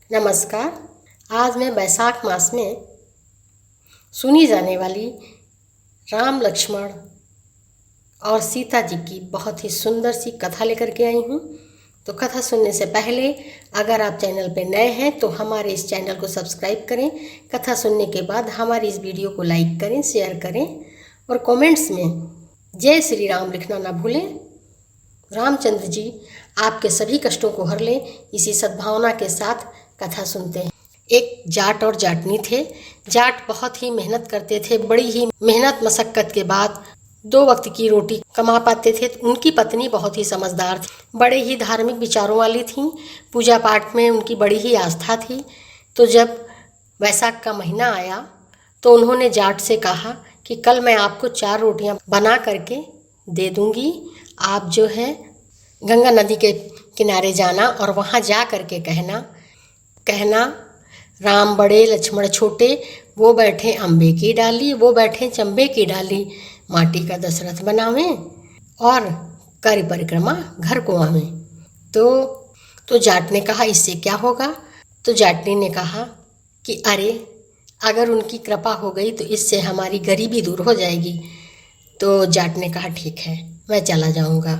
नमस्कार। आज मैं बैसाख मास में सुनी जाने वाली राम लक्ष्मण और सीता जी की बहुत ही सुंदर सी कथा लेकर के आई हूँ। तो कथा सुनने से पहले अगर आप चैनल पर नए हैं तो हमारे इस चैनल को सब्सक्राइब करें। कथा सुनने के बाद हमारी इस वीडियो को लाइक करें, शेयर करें और कमेंट्स में जय श्री राम लिखना ना भूलें। रामचंद्र जी आपके सभी कष्टों को हर लें, इसी सद्भावना के साथ कथा सुनते हैं। एक जाट और जाटनी थे। जाट बहुत ही मेहनत करते थे, बड़ी ही मेहनत मशक्कत के बाद 2 वक्त की रोटी कमा पाते थे। उनकी पत्नी बहुत ही समझदार थी, बड़े ही धार्मिक विचारों वाली थी, पूजा पाठ में उनकी बड़ी ही आस्था थी। तो जब वैशाख का महीना आया तो उन्होंने जाट से कहा कि कल मैं आपको 4 रोटियां बना करके दे दूंगी, आप जो है गंगा नदी के किनारे जाना और वहाँ जा करके कहना राम बड़े लक्ष्मण छोटे, वो बैठे अम्बे की डाली, वो बैठे चंबे की डाली, माटी का दशरथ बनावें और कर परिक्रमा घर को आवें। तो जाट ने कहा इससे क्या होगा? तो जाटनी ने कहा कि अरे अगर उनकी कृपा हो गई तो इससे हमारी गरीबी दूर हो जाएगी। तो जाट ने कहा ठीक है, मैं चला जाऊंगा।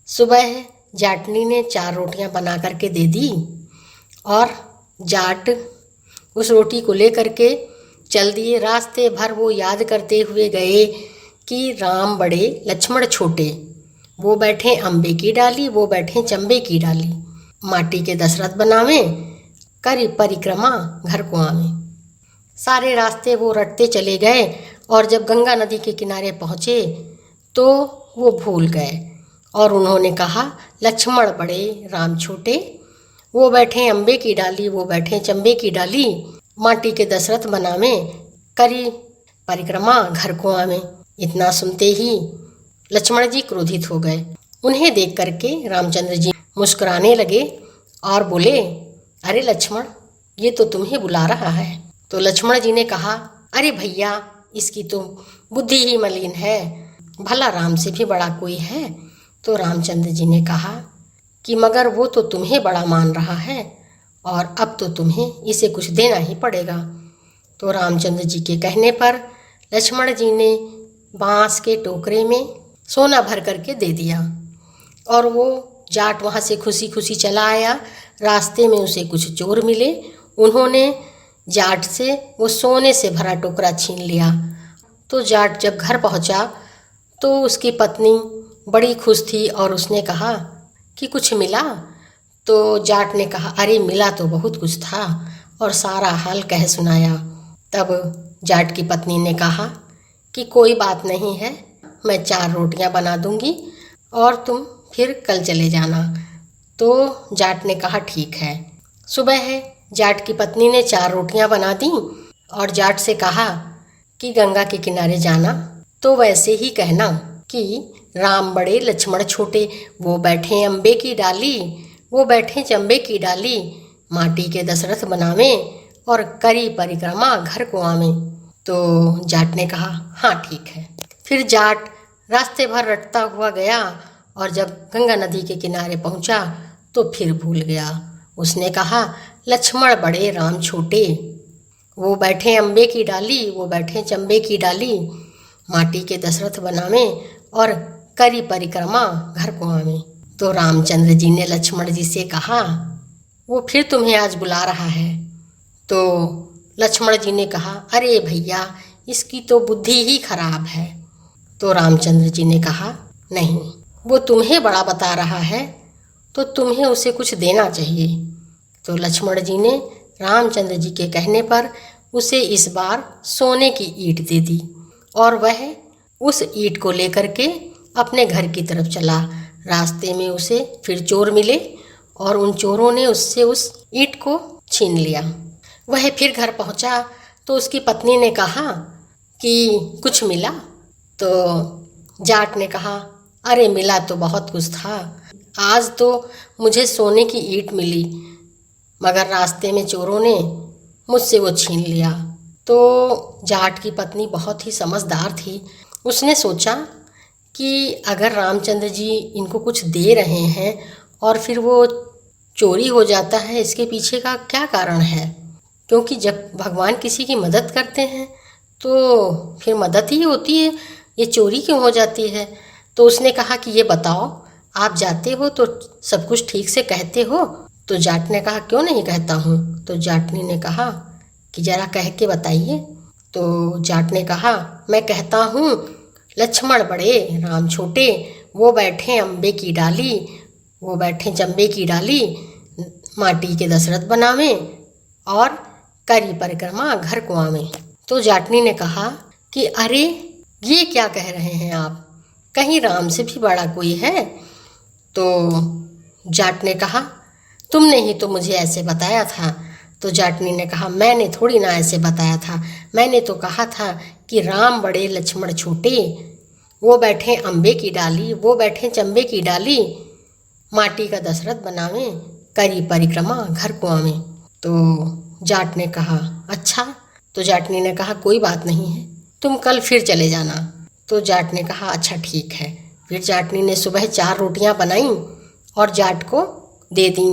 सुबह जाटनी ने 4 रोटियां बना करके दे दी और जाट उस रोटी को लेकर के चल दिए। रास्ते भर वो याद करते हुए गए कि राम बड़े लक्ष्मण छोटे, वो बैठे अम्बे की डाली, वो बैठे चंबे की डाली, माटी के दशरथ बनावें, कर परिक्रमा घर को आवें। सारे रास्ते वो रटते चले गए और जब गंगा नदी के किनारे पहुँचे तो वो भूल गए और उन्होंने कहा लक्ष्मण बड़े राम छोटे, वो बैठे अम्बे की डाली, वो बैठे चंबे की डाली, माटी के दशरथ बनावें, करी परिक्रमा घर को आवें। इतना सुनते ही लक्ष्मण जी क्रोधित हो गए। उन्हें देख करके रामचंद्र जी मुस्कुराने लगे और बोले अरे लक्ष्मण, ये तो तुम्हें बुला रहा है। तो लक्ष्मण जी ने कहा अरे भैया, इसकी तो बुद्धि ही मलिन है, भला राम से भी बड़ा कोई है? तो रामचंद्र जी ने कहा कि मगर वो तो तुम्हें बड़ा मान रहा है और अब तो तुम्हें इसे कुछ देना ही पड़ेगा। तो रामचंद्र जी के कहने पर लक्ष्मण जी ने बांस के टोकरे में सोना भर करके दे दिया और वो जाट वहाँ से खुशी खुशी चला आया। रास्ते में उसे कुछ चोर मिले, उन्होंने जाट से वो सोने से भरा टोकरा छीन लिया। तो जाट जब घर पहुँचा तो उसकी पत्नी बड़ी खुश थी और उसने कहा कि कुछ मिला? तो जाट ने कहा अरे मिला तो बहुत कुछ था और सारा हाल कह सुनाया। तब जाट की पत्नी ने कहा कि कोई बात नहीं है, मैं 4 रोटियां बना दूंगी और तुम फिर कल चले जाना। तो जाट ने कहा ठीक है। सुबह जाट की पत्नी ने 4 रोटियां बना दी और जाट से कहा कि गंगा के किनारे जाना तो वैसे ही कहना कि राम बड़े लक्ष्मण छोटे, वो बैठे अम्बे की डाली, वो बैठे चंबे की डाली, माटी के दशरथ बनावें और करी परिक्रमा घर को आवें। तो जाट ने कहा हाँ ठीक है। फिर जाट रास्ते भर रटता हुआ गया और जब गंगा नदी के किनारे पहुंचा तो फिर भूल गया। उसने कहा लक्ष्मण बड़े राम छोटे, वो बैठे अम्बे की डाली, वो बैठे चंबे की डाली, माटी के दशरथ बनावें और करी परिक्रमा घर को आवें। तो रामचंद्र जी ने लक्ष्मण जी से कहा वो फिर तुम्हें आज बुला रहा है। तो लक्ष्मण जी ने कहा अरे भैया, इसकी तो बुद्धि ही खराब है। तो रामचंद्र जी ने कहा नहीं, वो तुम्हें बड़ा बता रहा है तो तुम्हें उसे कुछ देना चाहिए। तो लक्ष्मण जी ने रामचंद्र जी के कहने पर उसे इस बार सोने की ईंट दे दी और वह उस ईंट को लेकर के अपने घर की तरफ चला। रास्ते में उसे फिर चोर मिले और उन चोरों ने उससे उस ईंट को छीन लिया। वह फिर घर पहुंचा तो उसकी पत्नी ने कहा कि कुछ मिला? तो जाट ने कहा अरे मिला तो बहुत कुछ था, आज तो मुझे सोने की ईंट मिली मगर रास्ते में चोरों ने मुझसे वो छीन लिया। तो जाट की पत्नी बहुत ही समझदार थी, उसने सोचा कि अगर रामचंद्र जी इनको कुछ दे रहे हैं और फिर वो चोरी हो जाता है, इसके पीछे का क्या कारण है? क्योंकि जब भगवान किसी की मदद करते हैं तो फिर मदद ही होती है, ये चोरी क्यों हो जाती है? तो उसने कहा कि ये बताओ, आप जाते हो तो सब कुछ ठीक से कहते हो? तो जाट ने कहा क्यों नहीं कहता हूँ। तो जाटनी ने कहा कि जरा कह के बताइए। तो जाट ने कहा मैं कहता हूँ, लक्ष्मण बड़े राम छोटे, वो बैठे अम्बे की डाली, वो बैठे चंबे की डाली, माटी के दशरथ बनावे और करी परिक्रमा घर कुआं। तो जाटनी ने कहा कि अरे ये क्या कह रहे हैं आप, कहीं राम से भी बड़ा कोई है? तो जाट ने कहा तुमने ही तो मुझे ऐसे बताया था। तो जाटनी ने कहा मैंने थोड़ी ना ऐसे बताया था, मैंने तो कहा था कि राम बड़े लक्ष्मण छोटे, वो बैठे अम्बे की डाली, वो बैठे चंबे की डाली, माटी का दशरथ बनावे करी परिक्रमा घर कुआं। तो जाट ने कहा अच्छा। तो जाटनी ने कहा कोई बात नहीं है, तुम कल फिर चले जाना। तो जाट ने कहा अच्छा ठीक है। फिर जाटनी ने सुबह 4 रोटियां बनाई और जाट को दे दी।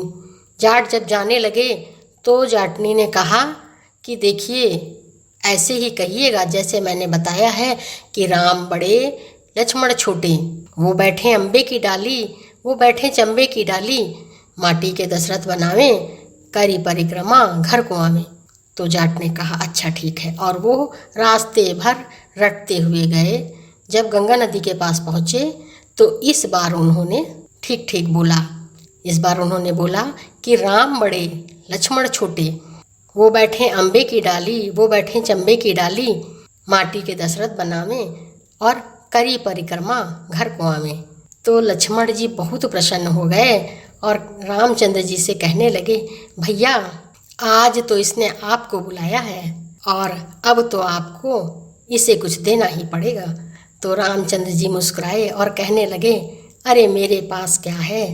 जाट जब जाने लगे तो जाटनी ने कहा कि देखिए ऐसे ही कहिएगा जैसे मैंने बताया है कि राम बड़े लक्ष्मण छोटे, वो बैठे अम्बे की डाली, वो बैठे चंबे की डाली, माटी के दशरथ बनावे करी परिक्रमा घर कुआं। तो जाट ने कहा अच्छा ठीक है, और वो रास्ते भर रटते हुए गए। जब गंगा नदी के पास पहुँचे तो इस बार उन्होंने ठीक ठीक बोला। इस बार उन्होंने बोला कि राम बड़े लक्ष्मण छोटे, वो बैठे अम्बे की डाली, वो बैठे चंबे की डाली, माटी के दशरथ बनावे और करी परिक्रमा घर कुआं। तो लक्ष्मण जी बहुत प्रसन्न हो गए और रामचंद्र जी से कहने लगे भैया आज तो इसने आपको बुलाया है और अब तो आपको इसे कुछ देना ही पड़ेगा। तो रामचंद्र जी मुस्कुराए और कहने लगे अरे मेरे पास क्या है?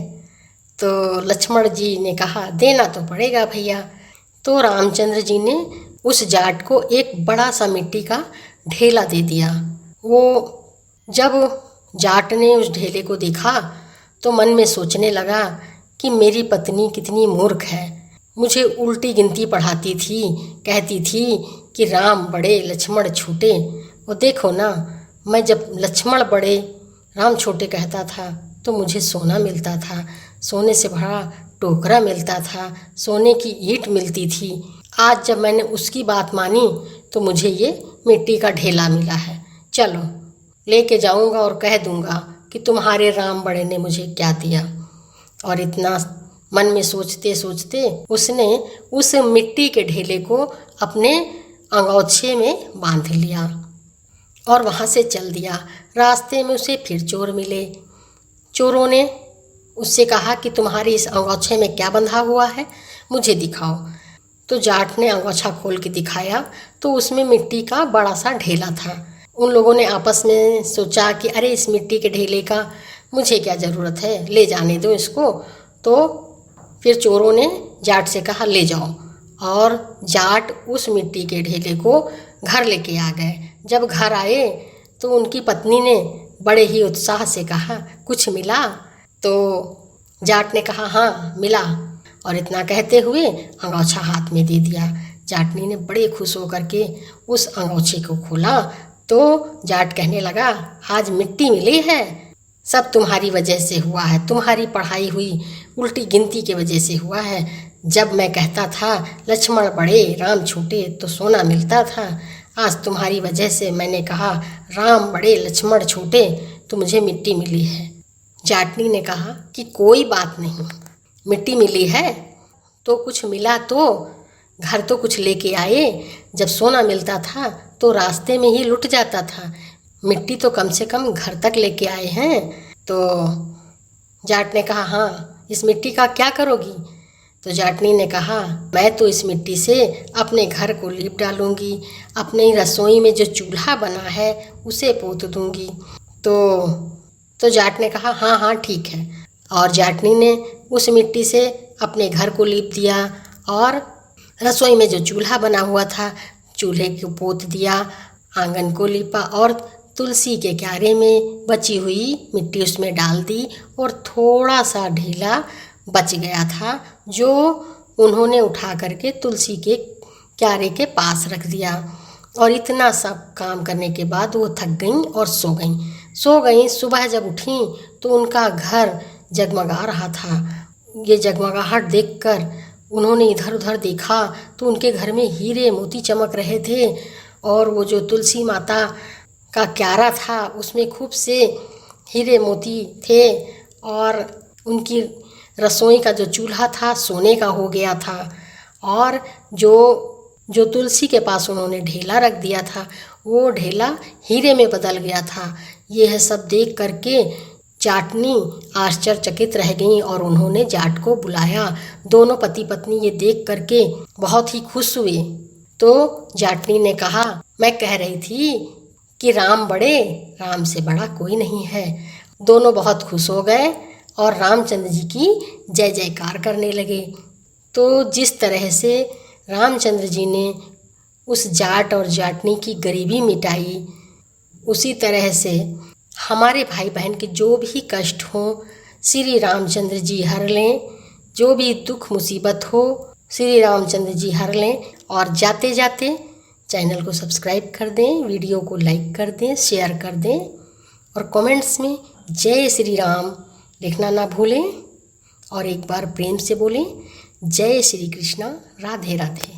तो लक्ष्मण जी ने कहा देना तो पड़ेगा भैया। तो रामचंद्र जी ने उस जाट को एक बड़ा सा मिट्टी का ढेला दे दिया। वो जब जाट ने उस ढेले को देखा तो मन में सोचने लगा कि मेरी पत्नी कितनी मूर्ख है, मुझे उल्टी गिनती पढ़ाती थी, कहती थी कि राम बड़े लक्ष्मण छोटे। वो देखो ना, मैं जब लक्ष्मण बड़े राम छोटे कहता था तो मुझे सोना मिलता था, सोने से भरा टोकरा मिलता था, सोने की ईंट मिलती थी। आज जब मैंने उसकी बात मानी तो मुझे ये मिट्टी का ढेला मिला है। चलो लेके जाऊंगा और कह दूंगा कि तुम्हारे राम बड़े ने मुझे क्या दिया। और इतना मन में सोचते सोचते उसने उस मिट्टी के ढेले को अपने अंगोछे में बांध लिया और वहाँ से चल दिया। रास्ते में उसे फिर चोर मिले। चोरों ने उससे कहा कि तुम्हारे इस अंगोछे में क्या बंधा हुआ है, मुझे दिखाओ। तो जाट ने अंगोछा खोल के दिखाया तो उसमें मिट्टी का बड़ा सा ढेला था। उन लोगों ने आपस में सोचा कि अरे इस मिट्टी के ढेले का मुझे क्या ज़रूरत है, ले जाने दो इसको। तो फिर चोरों ने जाट से कहा ले जाओ, और जाट उस मिट्टी के ढेले को घर लेके आ गए। जब घर आए तो उनकी पत्नी ने बड़े ही उत्साह से कहा कुछ मिला? तो जाट ने कहा हाँ मिला, और इतना कहते हुए अंगोछा हाथ में दे दिया। जाटनी ने बड़े खुश होकर के उस अंगोछे को खोला तो जाट कहने लगा आज मिट्टी मिली है, सब तुम्हारी वजह से हुआ है, तुम्हारी पढ़ाई हुई उल्टी गिनती की वजह से हुआ है। जब मैं कहता था लक्ष्मण बड़े राम छोटे तो सोना मिलता था, आज तुम्हारी वजह से मैंने कहा राम बड़े लक्ष्मण छोटे तो मुझे मिट्टी मिली है। जाटनी ने कहा कि कोई बात नहीं, मिट्टी मिली है तो कुछ मिला, तो घर तो कुछ लेके आए। जब सोना मिलता था तो रास्ते में ही लुट जाता था, मिट्टी तो कम से कम घर तक लेके आए हैं। तो जाट ने कहा हाँ इस मिट्टी का क्या करोगी? तो जाटनी ने कहा मैं तो इस मिट्टी से अपने घर को लीप डालूंगी, अपनी रसोई में जो चूल्हा बना है उसे पोत दूंगी। तो जाट ने कहा हाँ हाँ ठीक है, और जाटनी ने उस मिट्टी से अपने घर को लीप दिया और रसोई में जो चूल्हा बना हुआ था चूल्हे को पोत दिया, आंगन को लीपा और तुलसी के क्यारे में बची हुई मिट्टी उसमें डाल दी और थोड़ा सा ढीला बच गया था, जो उन्होंने उठा करके तुलसी के क्यारे के पास रख दिया। और इतना सब काम करने के बाद वो थक गईं और सो गईं। सुबह जब उठी तो उनका घर जगमगा रहा था। ये जगमगाहट देखकर उन्होंने इधर उधर देखा तो उनके घर में हीरे मोती चमक रहे थे, और वो जो तुलसी माता का क्यारा था उसमें खूब से हीरे मोती थे, और उनकी रसोई का जो चूल्हा था सोने का हो गया था, और जो तुलसी के पास उन्होंने ढेला रख दिया था वो ढेला हीरे में बदल गया था। यह सब देख करके जाटनी आश्चर्यचकित रह गईं और उन्होंने जाट को बुलाया। दोनों पति पत्नी ये देख करके बहुत ही खुश हुए। तो जाटनी ने कहा, मैं कह रही थी कि राम बड़े, राम से बड़ा कोई नहीं है। दोनों बहुत खुश हो गए और रामचंद्र जी की जय जयकार करने लगे। तो जिस तरह से रामचंद्र जी ने उस जाट और जाटनी की गरीबी मिटाई, उसी तरह से हमारे भाई बहन के जो भी कष्ट हों श्री रामचंद्र जी हर लें। जो भी दुख मुसीबत हो श्री रामचंद्र जी हर लें। और जाते जाते चैनल को सब्सक्राइब कर दें, वीडियो को लाइक कर दें, शेयर कर दें, और कमेंट्स में जय श्री राम लिखना ना भूलें। और एक बार प्रेम से बोलें, जय श्री कृष्णा, राधे राधे।